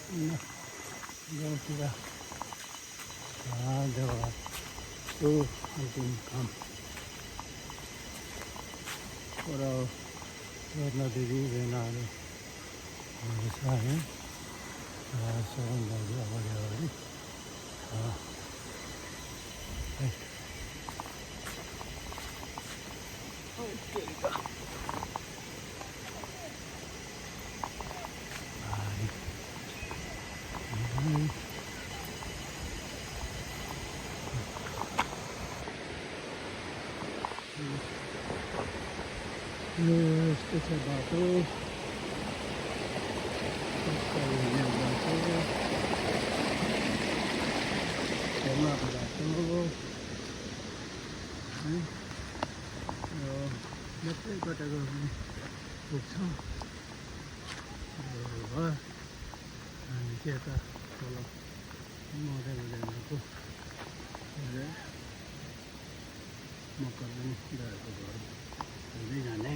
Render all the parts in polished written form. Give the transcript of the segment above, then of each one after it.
गाउँतिर जग्गा त्यो अन्तिम काम पर नदीदी भेनाहरू छ है सबभन्दा अगाडि अगाडि यस्तो छ बाटो मात्रै कटाको पुग्छ हामी चाहिँ यता तल मधेको मकर पनि गएको घर हुँदै जाने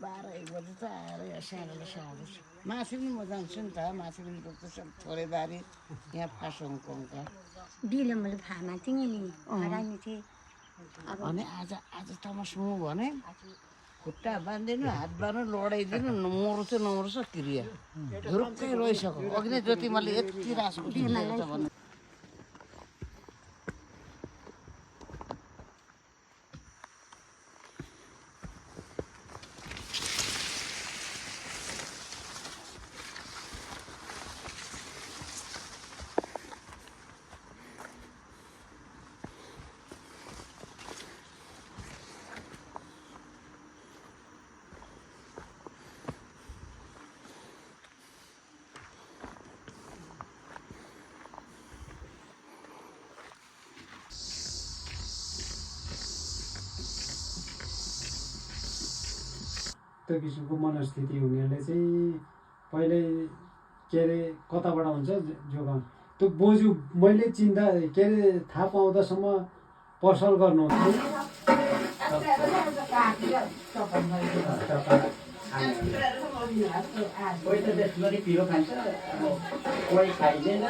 बाह्र एक बजी त आएर यहाँ साँडेर सुहाउँदैछु माथि पनि म जान्छु नि त माथि पनि रोप्दैछ थोरै बारी यहाँ फास हङकङका दिलं मैले फामा थिएँ नि हरानी थिएँ अनि आज तमसुङ भने खुट्टा बाँधिदिनु हात बाँध्नु लडाइदिनु मर्छ नमर्छ क्रिया धुरुक्कै रोइसक्यो अघि नै ज्योतिमाले यति रासको भन्नु त्यो किसिमको मनस्थिति हुनेले चाहिँ पहिल्यै के अरे कताबाट हुन्छ जोगाउनु त्यो बोजू मैले चिन्ता के अरे थाहा पाउँदासम्म पसल गर्नु कोही त त्यसरी पिरो खान्छ कोही खाइँदैन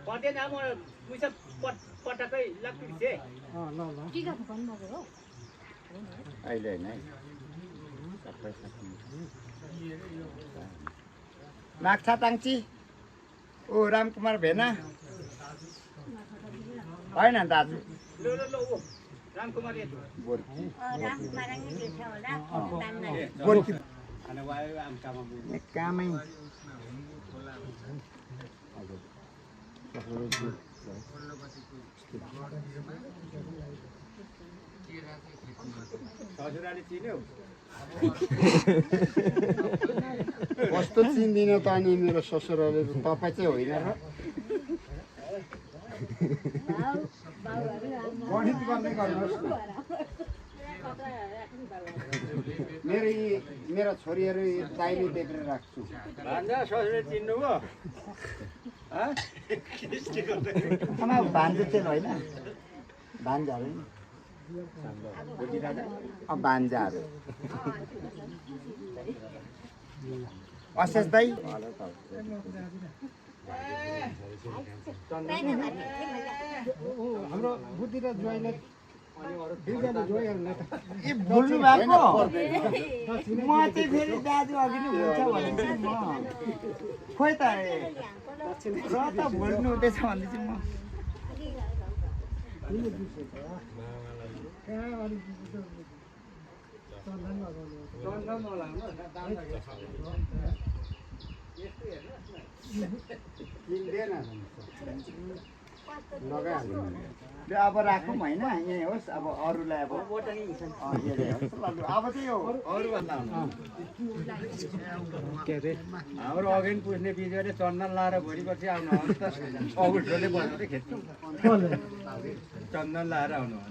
पर्दैन म पैसा पटक्कै लाग्छ टिकाको भन्नुभएको हो अहिले होइन है माग्छा ताङ्ची ओ रामकुमार भेना होइन दाजु रामकुमार कामै ससुराले चिन्यो कस्तो चिन्दिनँ त अनि मेरो ससुराले तपाईँ चाहिँ होइन र गणित गर्दै गर्नुहोस् न मेरो छोरीहरू दाइले देखेर राख्छु भान्जा ससुराले चिन्नु भयो भान्जा चाहिँ होइन भान्जाहरू भान्जाहरू अशेष दाई हाम्रो बुद्धिराज ज्वाइँलाई दुईजना ज्वाइँहरूलाई त ए बोल्नु भएको म चाहिँ फेरि दाजु अघि नै हुन्छ भनेपछि म खोइ त र त बोल्नु हुँदैछ भन्दैछु म ल अब राखौँ होइन यहीँ होस् अब अरूलाई अब अब चाहिँ यो अरूभन्दा के अरे हाम्रो अघि पुज्ने बिजुवाले चन्दन लाएर भोलि पछि आउनु हो नि त अगुठोले बजाउँदै खेद्छु चन्दन लाएर आउनु हो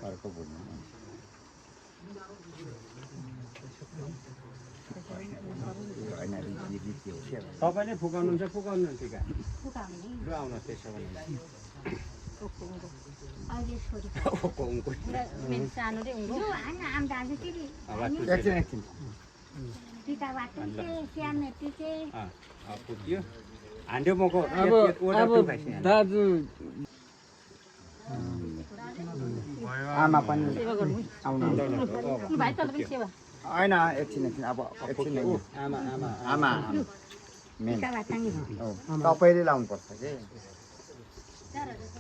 अर्को बुझ्नु तपाईँले फुकाउनुहुन्छ फुकाउनु टिका फुकाउने ल आउनुहोस् त्यसो भने अहिले छोरी मेरो सानो चाहिँ हुन्छ होइन आम दाजु फेरि एकछिन टिका बाटो स्याहार्ने टिके पुग्यो हान्ड्यो मको दाजु आमा पनि आउनु भाइ तल पनि सेवा होइन एकछिन अब एकछिन आमा मेन टिका बाटाङ्गे तपाईँले लाउनुपर्छ कि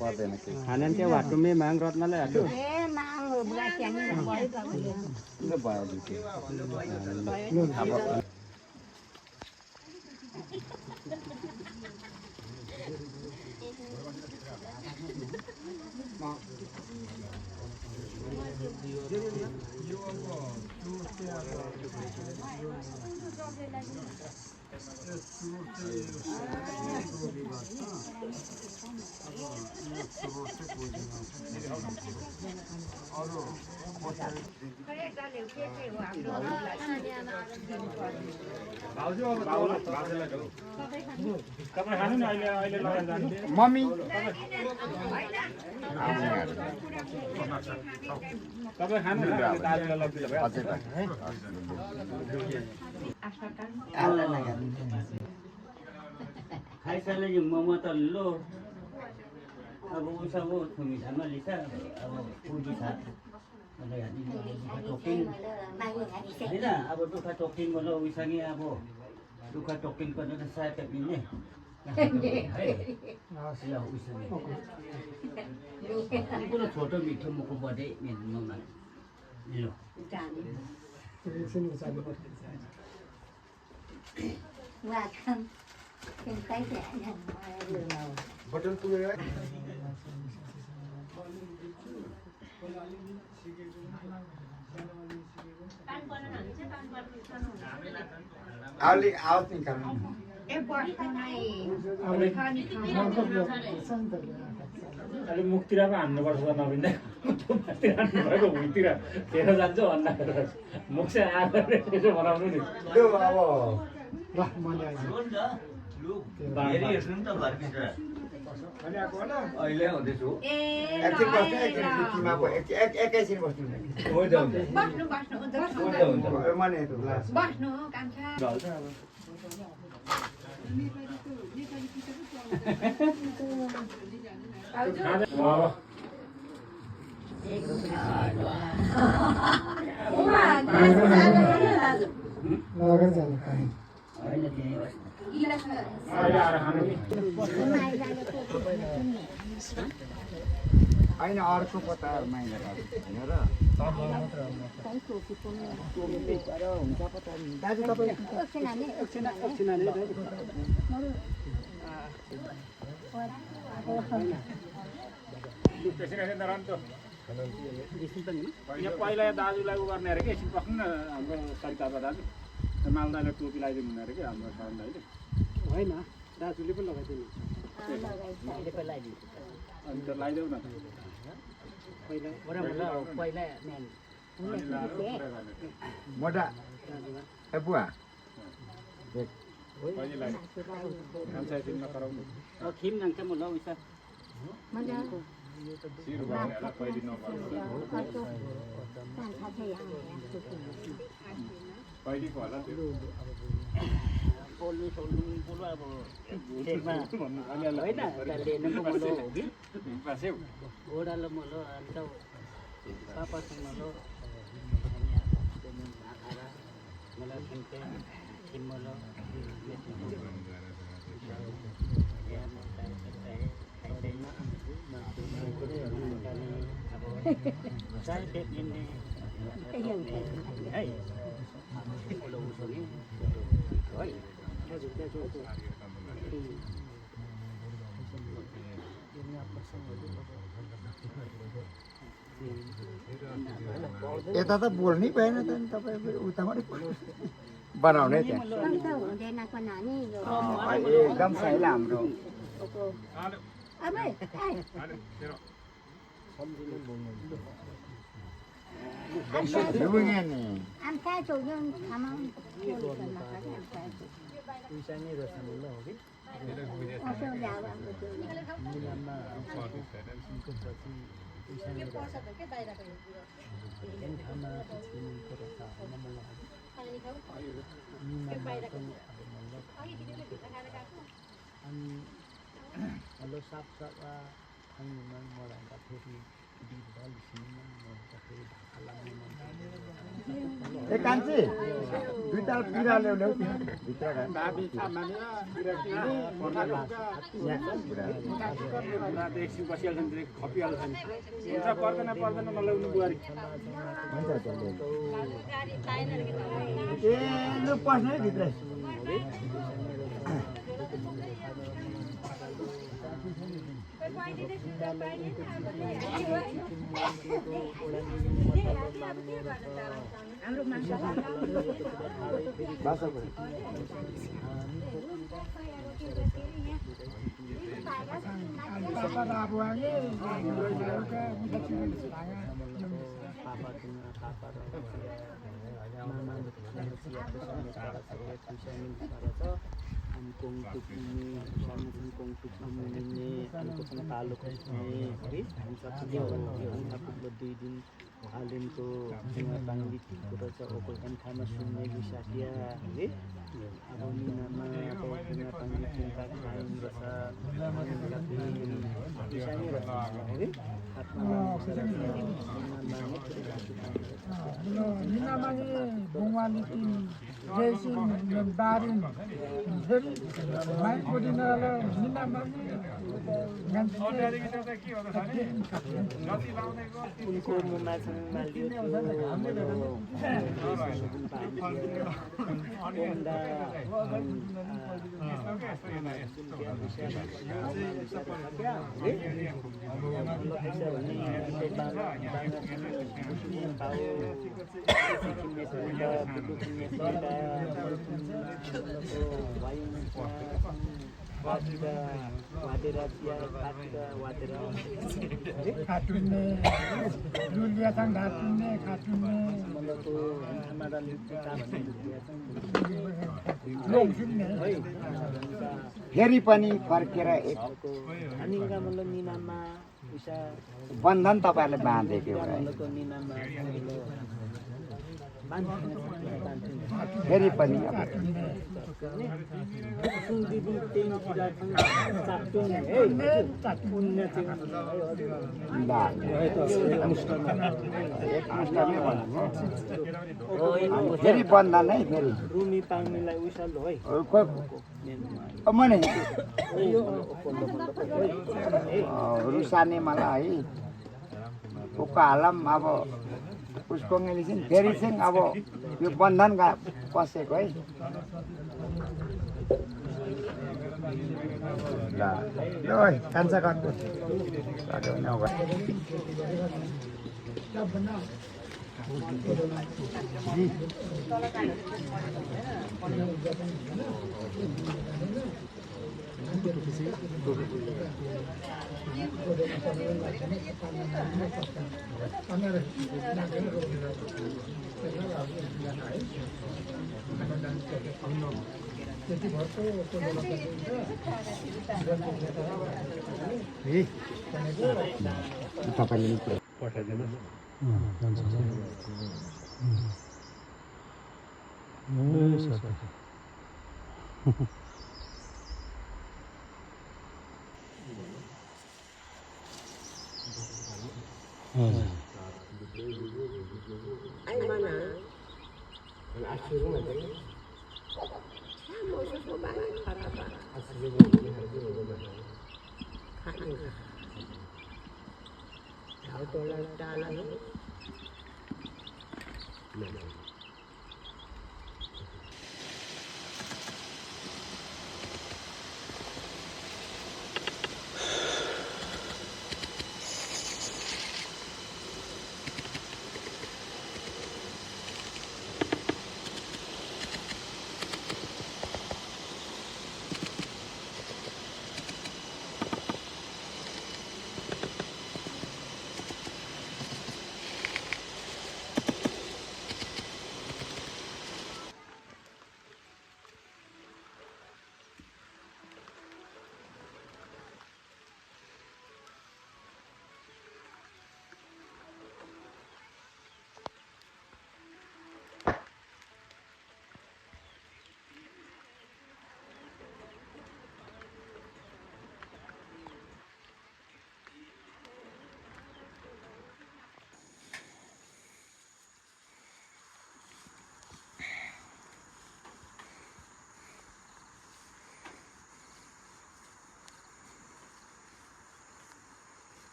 पर्दैन केही खाना त्यो भाटुमै माग रत्नलाई हाल्यो ए माङ बुढा स्याहार्ने भयो त भयो दुई अब मम्मी तपाईँ खानु दाजुलाई लगिदिनु भयो खाइसकेपछि मोमो त लो अब उसको थुमिसामा लिन्छ अब पुर्जी छ टोकिङ होइन अब दुःख टोकिङ बोलो उसँग अब दुःख टोकिङ पनि त सायद मिल्ने पुरो छोटो मिठो मुखको बर्थडे मेरो ममा लो बटन पुगेर अलिक आवाज निकाल्नु अलिक मुखतिर पो हान्नुपर्छ त नबिन्दा हान्नुभएको भुइँतिर फेर जान्छ भन्दा मुख चाहिँ आएर त्यसो बनाउनु नि त्यो अब ल मैले अहिले आउँदैछु एकछिन बस्नु एकछिन बिचमा एकैछिन बस्नु हुन्छ माने होइन अर्को पता माइला होइन र हुन्छ पता दाजु तपाईँ यहाँ पहिला दाजुलाई उ गर्ने अरे कि एकछिन बस्नु न हाम्रो सरितापा दाजु मालदाले टोपी लगाइदिनु हुने अरे कि हाम्रो शरण दाइले होइन दाजुले पनि लगाइदिनु अनि त लगाइदेऊ न मोटा ए बुवा कहिले लाग्यो खान्छ कराउनु खिम जान्छ म ल उसा शिर भनेर पहिले नगर्नु पहिलेको होला त्यो बोल्नु सोल्नु बोल्नु अब त्यसमा होइन लिनुको मलो हो कि पासेउ ओडालो मलो अन्त पापासँग मलो यता त बोल्नै भएन त नि तपाईँ उताबाट बनाउने त्यहाँ हुँदैनको नानी एकदम सही हाम्रो आमका चौजन खामा ए कान्छी दुईटा पिरा ल्याउ भित्र एकछिन बसिहाल्छ नि खपिहाल्छ नि हुन्छ पर्दैन पर्दैन नल्याउनु बुहारी ए लु पस्ने भित्र हालिनको पाङ्गीको रहेछ ओको खाना सुन्ने विसाटिया है अब मिनामा अब पाङ्गी चिन्ता खाइन उनको मुमा फेरि पनि फर्केर बन्धन तपाईँहरूले बाँधेको फेरि पनि फेरि बन्धन है फेरि रुमी पाङ्मीलाई उइसल है मने रुसाने मलाई है उको हालम अब उसको चाहिँ फेरि चाहिँ अब यो बन्धन पसेको है ल कान्छा काट्नु तपाईँले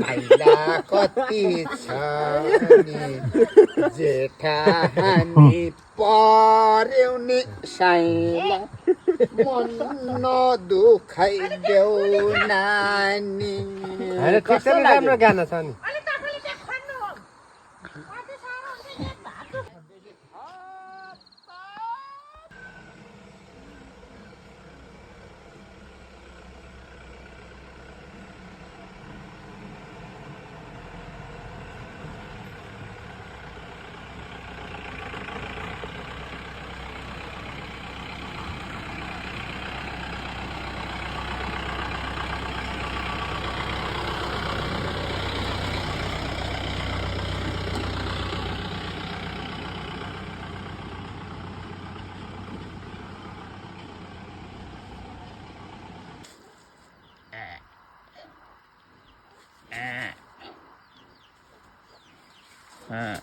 भाइला कति छ नि जेठा हामी पर्यौ नि साइला मन नदुखाइदेऊ नानी। कसरी राम्रो गाना छ नि Ah.